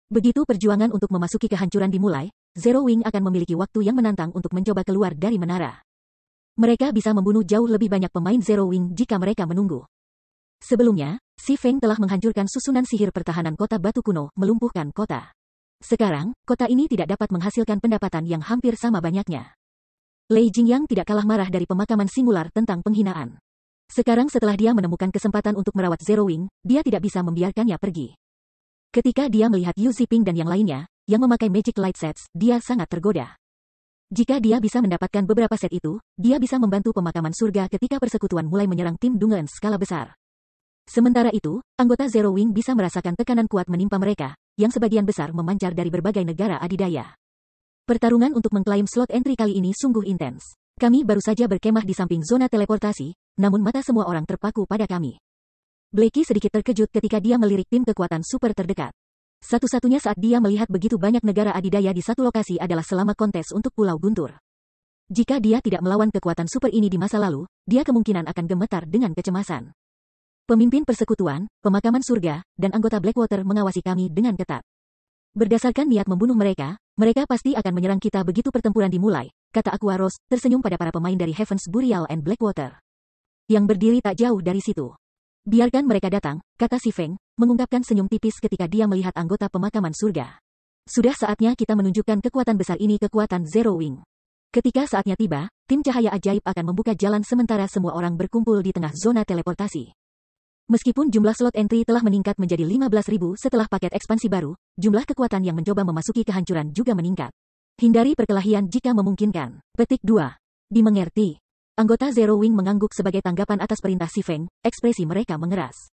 Begitu perjuangan untuk memasuki kehancuran dimulai, Zero Wing akan memiliki waktu yang menantang untuk mencoba keluar dari menara. Mereka bisa membunuh jauh lebih banyak pemain Zero Wing jika mereka menunggu. Sebelumnya, Si Feng telah menghancurkan susunan sihir pertahanan kota batu kuno, melumpuhkan kota. Sekarang, kota ini tidak dapat menghasilkan pendapatan yang hampir sama banyaknya. Lei Jingyang tidak kalah marah dari pemakaman singular tentang penghinaan. Sekarang setelah dia menemukan kesempatan untuk merawat Zero Wing, dia tidak bisa membiarkannya pergi. Ketika dia melihat Yu Ziping dan yang lainnya, yang memakai Magic Light Sets, dia sangat tergoda. Jika dia bisa mendapatkan beberapa set itu, dia bisa membantu Pemakaman Surga ketika persekutuan mulai menyerang tim Dungeon skala besar. Sementara itu, anggota Zero Wing bisa merasakan tekanan kuat menimpa mereka, yang sebagian besar memancar dari berbagai negara adidaya. Pertarungan untuk mengklaim slot entry kali ini sungguh intens. Kami baru saja berkemah di samping zona teleportasi, namun mata semua orang terpaku pada kami. Blakey sedikit terkejut ketika dia melirik tim kekuatan super terdekat. Satu-satunya saat dia melihat begitu banyak negara adidaya di satu lokasi adalah selama kontes untuk Pulau Guntur. Jika dia tidak melawan kekuatan super ini di masa lalu, dia kemungkinan akan gemetar dengan kecemasan. Pemimpin persekutuan, Pemakaman Surga, dan anggota Blackwater mengawasi kami dengan ketat. Berdasarkan niat membunuh mereka, mereka pasti akan menyerang kita begitu pertempuran dimulai, kata Aqua Rose, tersenyum pada para pemain dari Heaven's Burial and Blackwater. Yang berdiri tak jauh dari situ. Biarkan mereka datang, kata Si Feng, mengungkapkan senyum tipis ketika dia melihat anggota Pemakaman Surga. Sudah saatnya kita menunjukkan kekuatan besar ini kekuatan Zero Wing. Ketika saatnya tiba, tim cahaya ajaib akan membuka jalan sementara semua orang berkumpul di tengah zona teleportasi. Meskipun jumlah slot entry telah meningkat menjadi 15.000 setelah paket ekspansi baru, jumlah kekuatan yang mencoba memasuki kehancuran juga meningkat. Hindari perkelahian jika memungkinkan. Petik 2. Dimengerti. Anggota Zero Wing mengangguk sebagai tanggapan atas perintah Si Feng, ekspresi mereka mengeras.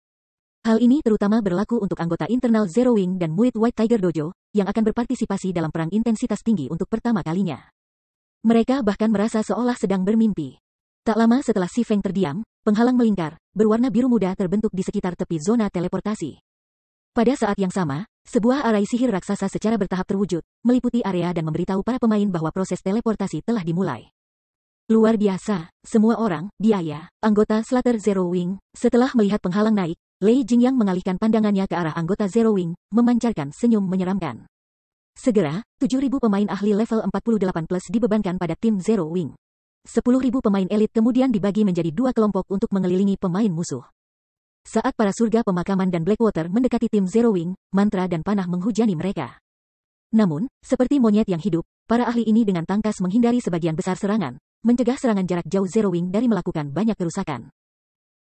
Hal ini terutama berlaku untuk anggota internal Zero Wing dan murid White Tiger Dojo, yang akan berpartisipasi dalam perang intensitas tinggi untuk pertama kalinya. Mereka bahkan merasa seolah sedang bermimpi. Tak lama setelah Si Feng terdiam, penghalang melingkar, berwarna biru muda terbentuk di sekitar tepi zona teleportasi. Pada saat yang sama, sebuah arai sihir raksasa secara bertahap terwujud, meliputi area dan memberitahu para pemain bahwa proses teleportasi telah dimulai. Luar biasa, semua orang, biaya, anggota Slaughter Zero Wing, setelah melihat penghalang naik, Lei Jingyang mengalihkan pandangannya ke arah anggota Zero Wing, memancarkan senyum menyeramkan. Segera, 7.000 pemain ahli level 48+ dibebankan pada tim Zero Wing. 10.000 pemain elit kemudian dibagi menjadi dua kelompok untuk mengelilingi pemain musuh. Saat para surga pemakaman dan Blackwater mendekati tim Zero Wing, mantra dan panah menghujani mereka. Namun, seperti monyet yang hidup, para ahli ini dengan tangkas menghindari sebagian besar serangan, mencegah serangan jarak jauh Zero Wing dari melakukan banyak kerusakan.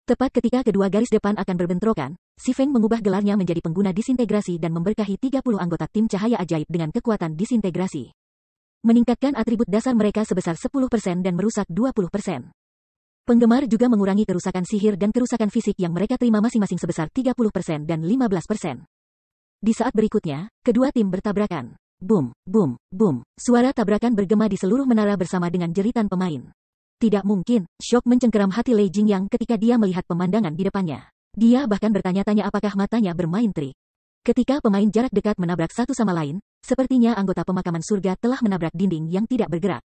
Tepat ketika kedua garis depan akan berbentrokan, Si Feng mengubah gelarnya menjadi pengguna disintegrasi dan memberkahi 30 anggota tim cahaya ajaib dengan kekuatan disintegrasi. Meningkatkan atribut dasar mereka sebesar 10% dan merusak 20%. Penggemar juga mengurangi kerusakan sihir dan kerusakan fisik yang mereka terima masing-masing sebesar 30% dan 15%. Di saat berikutnya, kedua tim bertabrakan. Boom, boom, boom. Suara tabrakan bergema di seluruh menara bersama dengan jeritan pemain. Tidak mungkin, syok mencengkeram hati Lei Jingyang ketika dia melihat pemandangan di depannya. Dia bahkan bertanya-tanya apakah matanya bermain trik. Ketika pemain jarak dekat menabrak satu sama lain, sepertinya anggota pemakaman surga telah menabrak dinding yang tidak bergerak.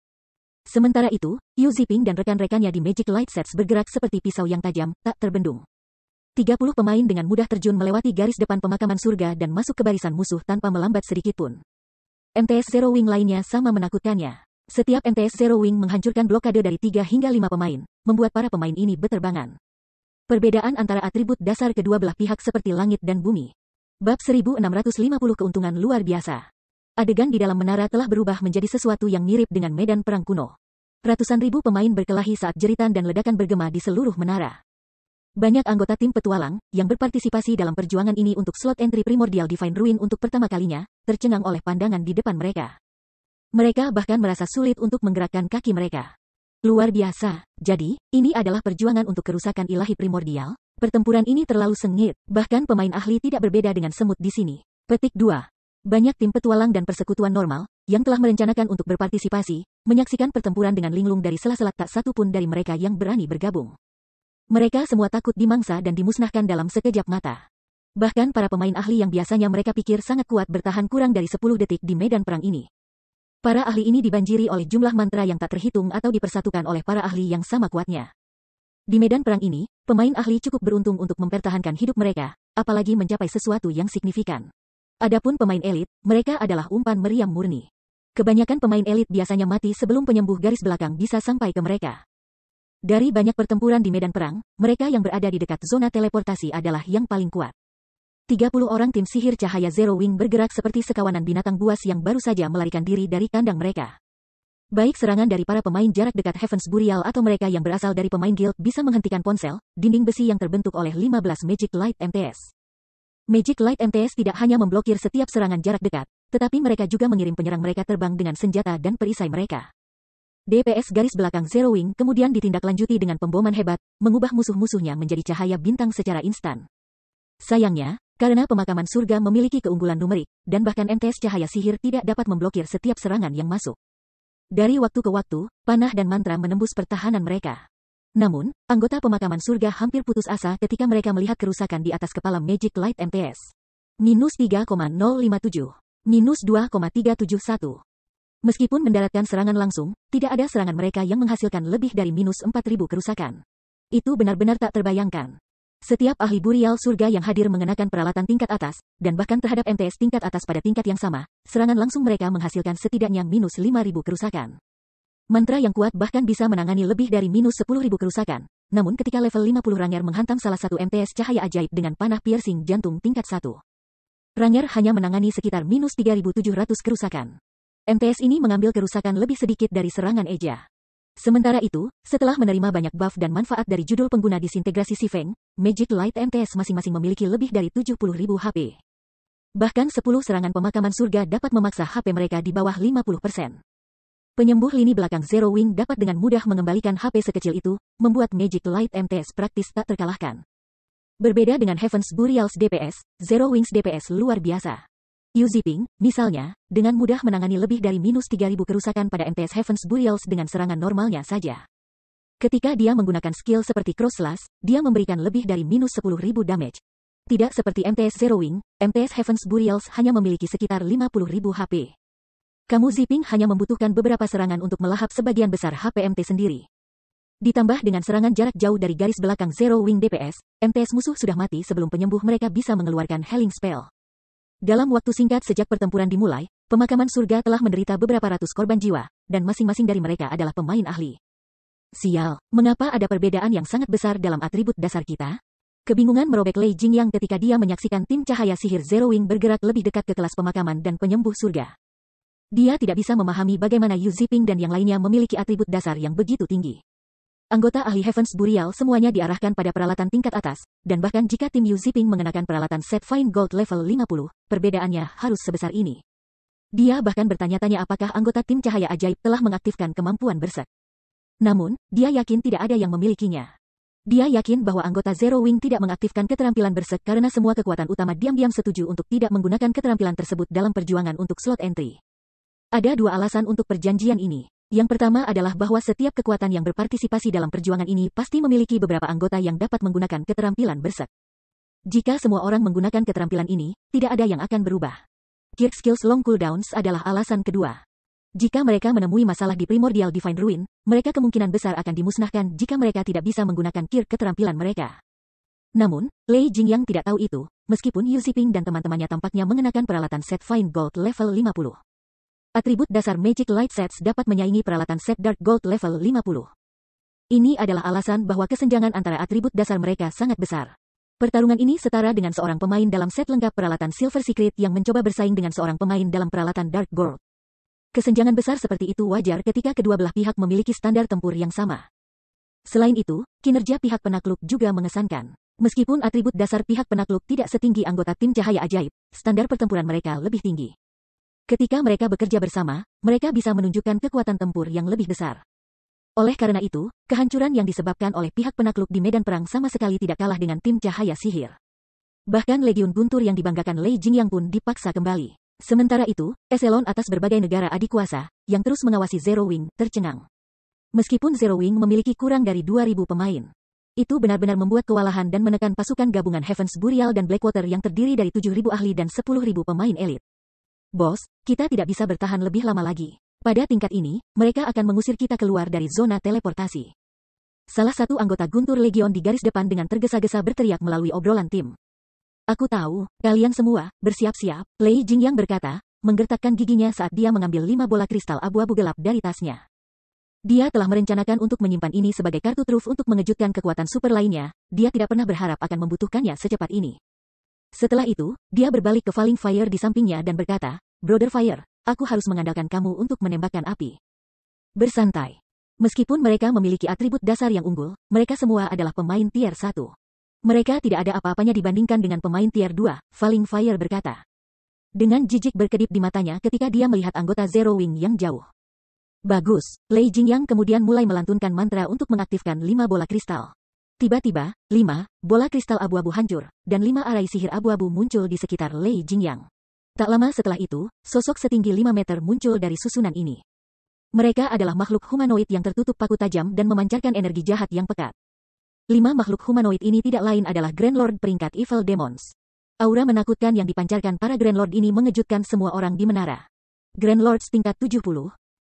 Sementara itu, Yu Ziping dan rekan-rekannya di Magic Light Sets bergerak seperti pisau yang tajam, tak terbendung. 30 pemain dengan mudah terjun melewati garis depan pemakaman surga dan masuk ke barisan musuh tanpa melambat sedikitpun. MTS Zero Wing lainnya sama menakutkannya. Setiap MTS Zero Wing menghancurkan blokade dari 3 hingga 5 pemain, membuat para pemain ini beterbangan. Perbedaan antara atribut dasar kedua belah pihak seperti langit dan bumi. Bab 1650 keuntungan luar biasa. Adegan di dalam menara telah berubah menjadi sesuatu yang mirip dengan medan perang kuno. Ratusan ribu pemain berkelahi saat jeritan dan ledakan bergema di seluruh menara. Banyak anggota tim petualang, yang berpartisipasi dalam perjuangan ini untuk slot entry Primordial Divine Ruin untuk pertama kalinya, tercengang oleh pandangan di depan mereka. Mereka bahkan merasa sulit untuk menggerakkan kaki mereka. Luar biasa, jadi, ini adalah perjuangan untuk kerusakan ilahi primordial? Pertempuran ini terlalu sengit, bahkan pemain ahli tidak berbeda dengan semut di sini. Petik 2. Banyak tim petualang dan persekutuan normal, yang telah merencanakan untuk berpartisipasi, menyaksikan pertempuran dengan linglung dari sela-sela tak satu pun dari mereka yang berani bergabung. Mereka semua takut dimangsa dan dimusnahkan dalam sekejap mata. Bahkan para pemain ahli yang biasanya mereka pikir sangat kuat bertahan kurang dari 10 detik di medan perang ini. Para ahli ini dibanjiri oleh jumlah mantra yang tak terhitung atau dipersatukan oleh para ahli yang sama kuatnya. Di medan perang ini, pemain ahli cukup beruntung untuk mempertahankan hidup mereka, apalagi mencapai sesuatu yang signifikan. Adapun pemain elit, mereka adalah umpan meriam murni. Kebanyakan pemain elit biasanya mati sebelum penyembuh garis belakang bisa sampai ke mereka. Dari banyak pertempuran di medan perang, mereka yang berada di dekat zona teleportasi adalah yang paling kuat. 30 orang tim sihir cahaya Zero Wing bergerak seperti sekawanan binatang buas yang baru saja melarikan diri dari kandang mereka. Baik serangan dari para pemain jarak dekat Heaven's Burial atau mereka yang berasal dari pemain guild bisa menghentikan ponsel, dinding besi yang terbentuk oleh 15 Magic Light MTS. Magic Light MTS tidak hanya memblokir setiap serangan jarak dekat, tetapi mereka juga mengirim penyerang mereka terbang dengan senjata dan perisai mereka. DPS garis belakang Zero Wing kemudian ditindaklanjuti dengan pemboman hebat, mengubah musuh-musuhnya menjadi cahaya bintang secara instan. Sayangnya, karena pemakaman surga memiliki keunggulan numerik, dan bahkan MTS cahaya sihir tidak dapat memblokir setiap serangan yang masuk. Dari waktu ke waktu, panah dan mantra menembus pertahanan mereka. Namun, anggota pemakaman surga hampir putus asa ketika mereka melihat kerusakan di atas kepala Magic Light MTS. Minus 3,057. Minus 2,371. Meskipun mendaratkan serangan langsung, tidak ada serangan mereka yang menghasilkan lebih dari minus 4.000 kerusakan. Itu benar-benar tak terbayangkan. Setiap ahli burial surga yang hadir mengenakan peralatan tingkat atas, dan bahkan terhadap MTS tingkat atas pada tingkat yang sama, serangan langsung mereka menghasilkan setidaknya minus 5.000 kerusakan. Mantra yang kuat bahkan bisa menangani lebih dari minus 10.000 kerusakan. Namun ketika level 50 Ranger menghantam salah satu MTS cahaya ajaib dengan panah piercing jantung tingkat 1. Ranger hanya menangani sekitar minus 3.700 kerusakan. MTS ini mengambil kerusakan lebih sedikit dari serangan Eja. Sementara itu, setelah menerima banyak buff dan manfaat dari judul pengguna disintegrasi Si Feng, Magic Light MTS masing-masing memiliki lebih dari 70.000 HP. Bahkan 10 serangan pemakaman surga dapat memaksa HP mereka di bawah 50%. Penyembuh lini belakang Zero Wing dapat dengan mudah mengembalikan HP sekecil itu, membuat Magic Light MTS praktis tak terkalahkan. Berbeda dengan Heaven's Burial's DPS, Zero Wing's DPS luar biasa. Yu Ziping, misalnya, dengan mudah menangani lebih dari minus 3.000 kerusakan pada MTS Heaven's Burials dengan serangan normalnya saja. Ketika dia menggunakan skill seperti Cross Slash, dia memberikan lebih dari minus 10.000 damage. Tidak seperti MTS Zero Wing, MTS Heaven's Burials hanya memiliki sekitar 50.000 HP. Kamu Zipping hanya membutuhkan beberapa serangan untuk melahap sebagian besar HP MT sendiri. Ditambah dengan serangan jarak jauh dari garis belakang Zero Wing DPS, MTS musuh sudah mati sebelum penyembuh mereka bisa mengeluarkan Healing Spell. Dalam waktu singkat sejak pertempuran dimulai, pemakaman surga telah menderita beberapa ratus korban jiwa, dan masing-masing dari mereka adalah pemain ahli. Sial, mengapa ada perbedaan yang sangat besar dalam atribut dasar kita? Kebingungan merobek Lei Jingyang ketika dia menyaksikan tim cahaya sihir Zero Wing bergerak lebih dekat ke kelas pemakaman dan penyembuh surga. Dia tidak bisa memahami bagaimana Yu Ziping dan yang lainnya memiliki atribut dasar yang begitu tinggi. Anggota ahli Heaven's Burial semuanya diarahkan pada peralatan tingkat atas, dan bahkan jika tim Yu Ziping mengenakan peralatan Set Fine Gold level 50, perbedaannya harus sebesar ini. Dia bahkan bertanya-tanya apakah anggota tim cahaya ajaib telah mengaktifkan kemampuan berserk. Namun, dia yakin tidak ada yang memilikinya. Dia yakin bahwa anggota Zero Wing tidak mengaktifkan keterampilan berserk karena semua kekuatan utama diam-diam setuju untuk tidak menggunakan keterampilan tersebut dalam perjuangan untuk slot entry. Ada dua alasan untuk perjanjian ini. Yang pertama adalah bahwa setiap kekuatan yang berpartisipasi dalam perjuangan ini pasti memiliki beberapa anggota yang dapat menggunakan keterampilan berserk. Jika semua orang menggunakan keterampilan ini, tidak ada yang akan berubah. Kirk Skills Long Cooldowns adalah alasan kedua. Jika mereka menemui masalah di Primordial Divine Ruin, mereka kemungkinan besar akan dimusnahkan jika mereka tidak bisa menggunakan Kirk keterampilan mereka. Namun, Lei Jingyang tidak tahu itu, meskipun Yu Ziping dan teman-temannya tampaknya mengenakan peralatan Set Fine Gold level 50. Atribut dasar Magic Light Sets dapat menyaingi peralatan Set Dark Gold level 50. Ini adalah alasan bahwa kesenjangan antara atribut dasar mereka sangat besar. Pertarungan ini setara dengan seorang pemain dalam set lengkap peralatan Silver Secret yang mencoba bersaing dengan seorang pemain dalam peralatan Dark Gold. Kesenjangan besar seperti itu wajar ketika kedua belah pihak memiliki standar tempur yang sama. Selain itu, kinerja pihak penakluk juga mengesankan. Meskipun atribut dasar pihak penakluk tidak setinggi anggota tim cahaya ajaib, standar pertempuran mereka lebih tinggi. Ketika mereka bekerja bersama, mereka bisa menunjukkan kekuatan tempur yang lebih besar. Oleh karena itu, kehancuran yang disebabkan oleh pihak penakluk di medan perang sama sekali tidak kalah dengan tim cahaya sihir. Bahkan legiun guntur yang dibanggakan Lei Jingyang pun dipaksa kembali. Sementara itu, eselon atas berbagai negara adikuasa, yang terus mengawasi Zero Wing, tercengang. Meskipun Zero Wing memiliki kurang dari 2.000 pemain, itu benar-benar membuat kewalahan dan menekan pasukan gabungan Heaven's Burial dan Blackwater yang terdiri dari 7.000 ahli dan 10.000 pemain elit. Bos, kita tidak bisa bertahan lebih lama lagi. Pada tingkat ini, mereka akan mengusir kita keluar dari zona teleportasi. Salah satu anggota guntur legion di garis depan dengan tergesa-gesa berteriak melalui obrolan tim. Aku tahu, kalian semua, bersiap-siap, Lei Jingyang berkata, menggertakkan giginya saat dia mengambil 5 bola kristal abu-abu gelap dari tasnya. Dia telah merencanakan untuk menyimpan ini sebagai kartu truf untuk mengejutkan kekuatan super lainnya, dia tidak pernah berharap akan membutuhkannya secepat ini. Setelah itu, dia berbalik ke Falling Fire di sampingnya dan berkata, Brother Fire, aku harus mengandalkan kamu untuk menembakkan api. Bersantai. Meskipun mereka memiliki atribut dasar yang unggul, mereka semua adalah pemain tier 1. Mereka tidak ada apa-apanya dibandingkan dengan pemain tier 2, Falling Fire berkata. Dengan jijik berkedip di matanya ketika dia melihat anggota Zero Wing yang jauh. Bagus, Lei Jingyang kemudian mulai melantunkan mantra untuk mengaktifkan 5 bola kristal. Tiba-tiba, 5 bola kristal abu-abu hancur, dan 5 arai sihir abu-abu muncul di sekitar Lei Jingyang. Tak lama setelah itu, sosok setinggi 5 meter muncul dari susunan ini. Mereka adalah makhluk humanoid yang tertutup paku tajam dan memancarkan energi jahat yang pekat. 5 makhluk humanoid ini tidak lain adalah Grand Lord peringkat Evil Demons. Aura menakutkan yang dipancarkan para Grand Lord ini mengejutkan semua orang di menara. Grand Lords tingkat 70.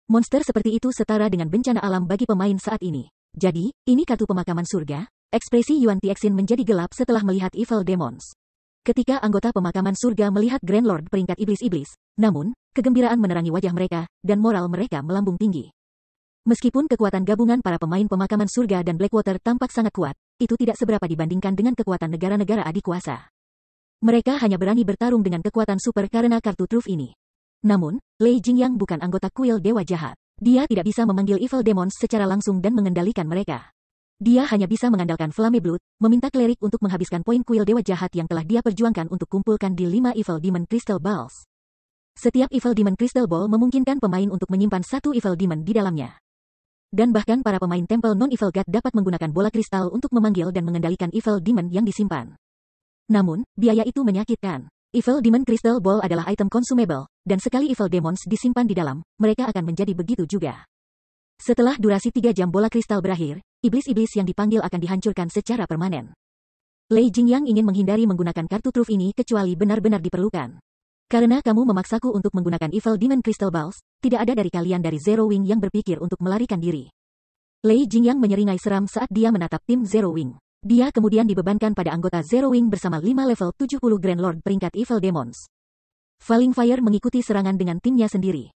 Monster seperti itu setara dengan bencana alam bagi pemain saat ini. Jadi, ini kartu pemakaman surga? Ekspresi Yuan Tixin menjadi gelap setelah melihat Evil Demons. Ketika anggota pemakaman surga melihat Grand Lord peringkat iblis-iblis, namun, kegembiraan menerangi wajah mereka, dan moral mereka melambung tinggi. Meskipun kekuatan gabungan para pemain pemakaman surga dan Blackwater tampak sangat kuat, itu tidak seberapa dibandingkan dengan kekuatan negara-negara adikuasa. Mereka hanya berani bertarung dengan kekuatan super karena kartu truf ini. Namun, Lei Jingyang bukan anggota kuil Dewa Jahat. Dia tidak bisa memanggil Evil Demons secara langsung dan mengendalikan mereka. Dia hanya bisa mengandalkan Flame Blood, meminta klerik untuk menghabiskan poin kuil Dewa Jahat yang telah dia perjuangkan untuk kumpulkan di 5 Evil Demon Crystal Balls. Setiap Evil Demon Crystal Ball memungkinkan pemain untuk menyimpan 1 Evil Demon di dalamnya. Dan bahkan para pemain Temple Non-Evil God dapat menggunakan bola kristal untuk memanggil dan mengendalikan Evil Demon yang disimpan. Namun, biaya itu menyakitkan. Evil Demon Crystal Ball adalah item consumable, dan sekali Evil Demons disimpan di dalam, mereka akan menjadi begitu juga. Setelah durasi 3 jam bola kristal berakhir, Iblis-iblis yang dipanggil akan dihancurkan secara permanen. Lei Jingyang ingin menghindari menggunakan kartu truf ini kecuali benar-benar diperlukan. Karena kamu memaksaku untuk menggunakan Evil Demon Crystal Balls, tidak ada dari kalian dari Zero Wing yang berpikir untuk melarikan diri. Lei Jingyang menyeringai seram saat dia menatap tim Zero Wing. Dia kemudian dibebankan pada anggota Zero Wing bersama 5 level 70 Grand Lord peringkat Evil Demons. Falling Fire mengikuti serangan dengan timnya sendiri.